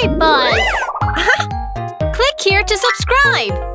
ToyBus. Click here to subscribe.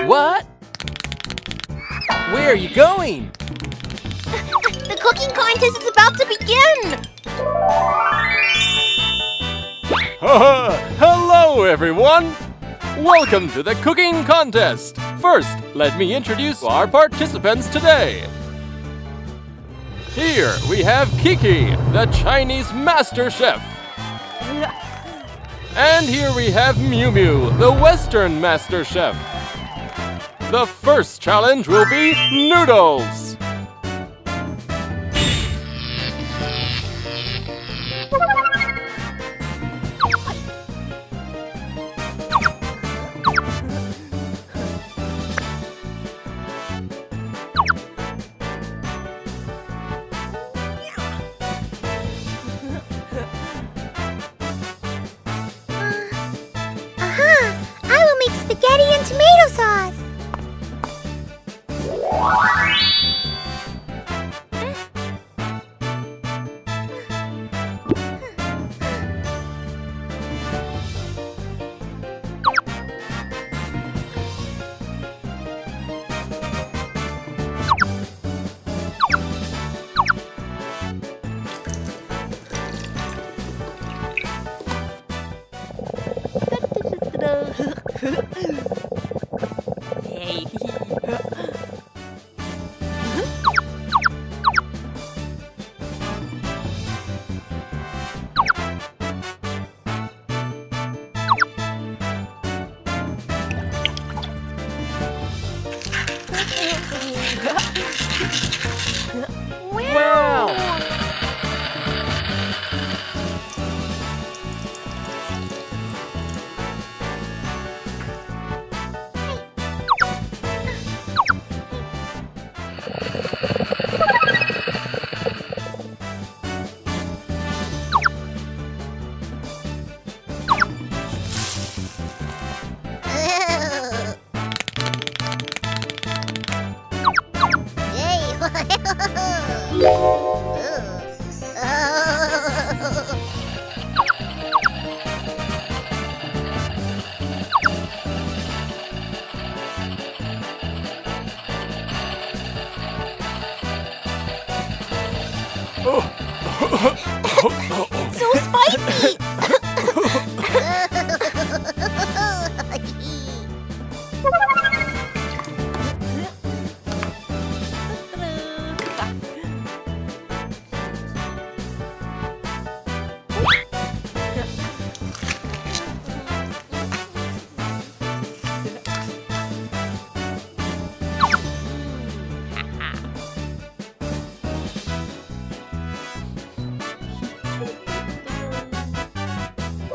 What? Where are you going? The cooking contest is about to begin! Hello, everyone! Welcome to the cooking contest! First, let me introduce our participants today. Here we have Kiki, the Chinese master chef. And here we have Miu Miu, the Western master chef. The first challenge will be noodles. I will make spaghetti and tomato sauce! Wow! So spicy!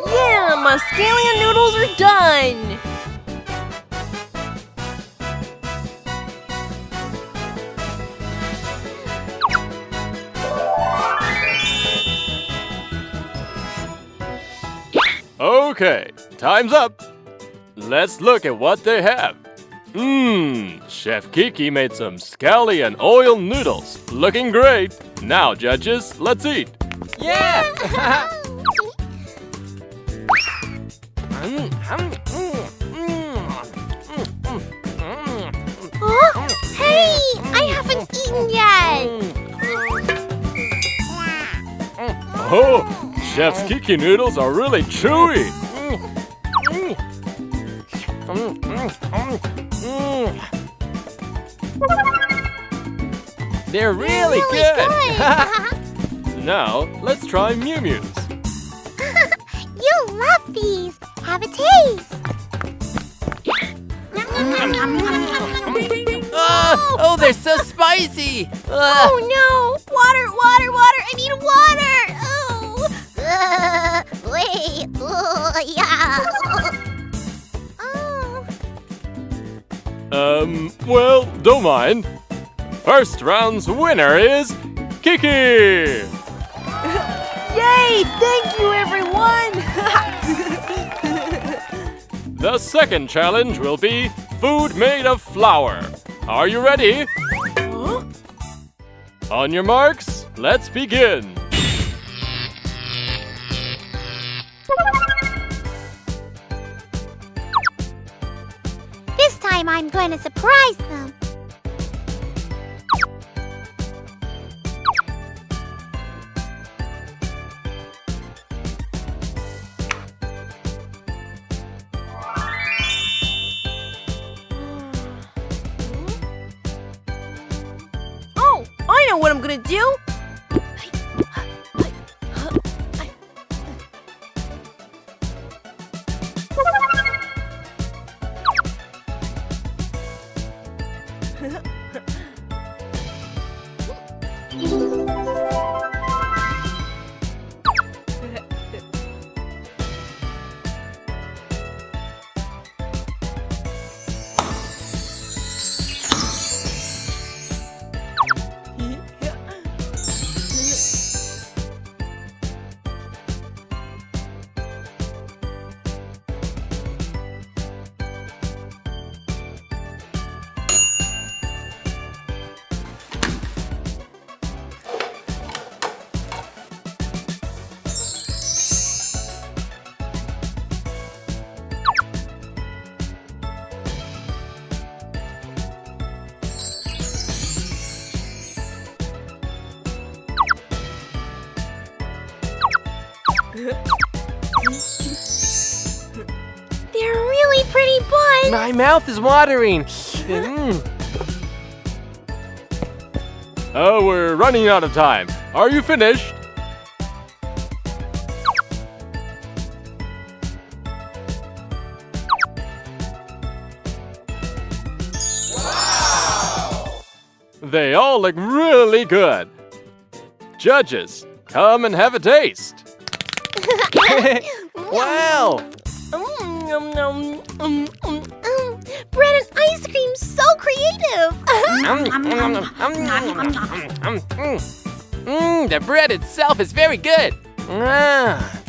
Yeah, my scallion noodles are done! Okay, time's up. Let's look at what they have. Chef Kiki made some scallion oil noodles. Looking great. Now, judges, let's eat. Yeah! Huh? Hey, I haven't eaten yet. Oh, Chef's Kiki noodles are really chewy. They're really good. Now, let's try Mew Mew's. You love these. Have a taste. Oh, they're so spicy! Oh no! Water, water, water! I need water! Oh! Wait! Oh, yeah! Oh. Well, don't mind. First round's winner is Kiki! Yay! Thank you, everyone! The second challenge will be food made of flour. Are you ready? Huh? On your marks, let's begin. This time I'm going to surprise them. Oh, I know what I'm gonna do! They're really pretty buns. My mouth is watering. Oh, we're running out of time. Are you finished? They all look really good. Judges, come and have a taste. Wow! Bread and ice cream, so creative. The bread itself is very good. Ah.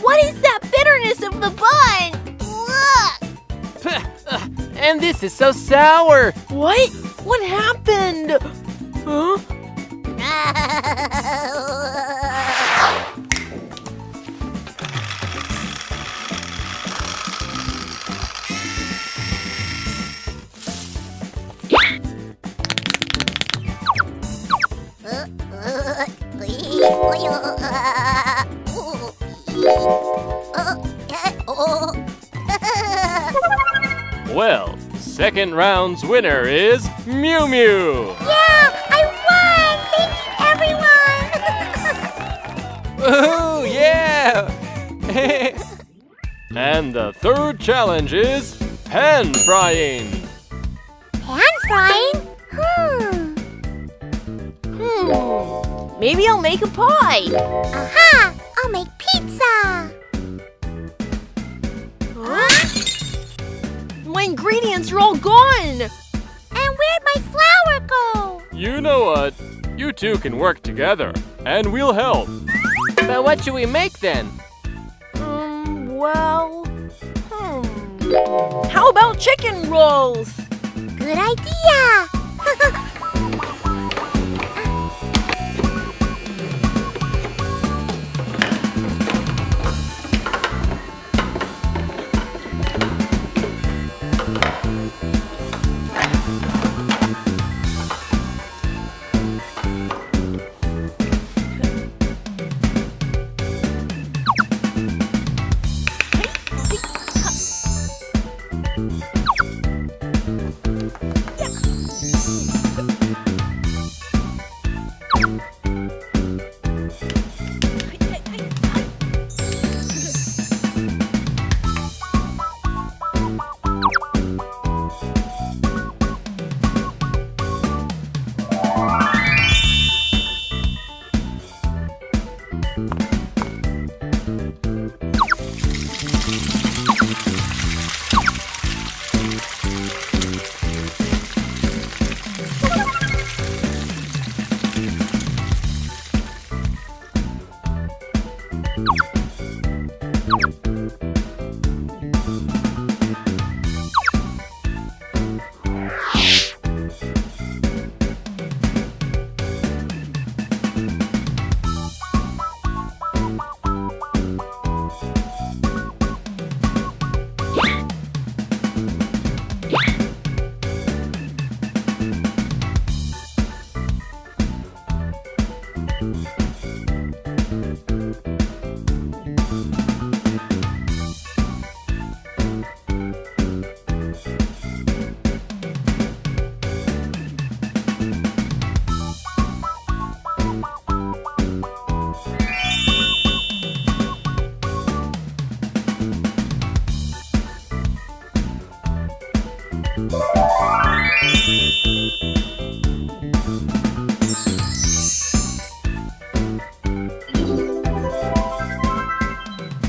What is that bitterness of the bun? And this is so sour. What? What happened? Huh? Well, second round's winner is Mew Mew. Yeah, I won! Thank you, everyone! Woohoo! Yeah! And the third challenge is pan frying. Pan frying? Maybe I'll make a pie. Aha! I'll make pizza! Huh? My ingredients are all gone. And where'd my flour go? You know what? You two can work together, and we'll help. But what should we make then? Well, how about chicken rolls? Good idea!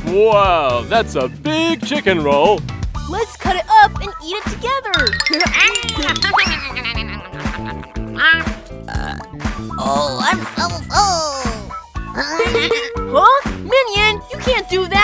Wow, that's a big chicken roll. Let's cut it up and eat it together. Oh, I'm so full! Huh? Minion, you can't do that.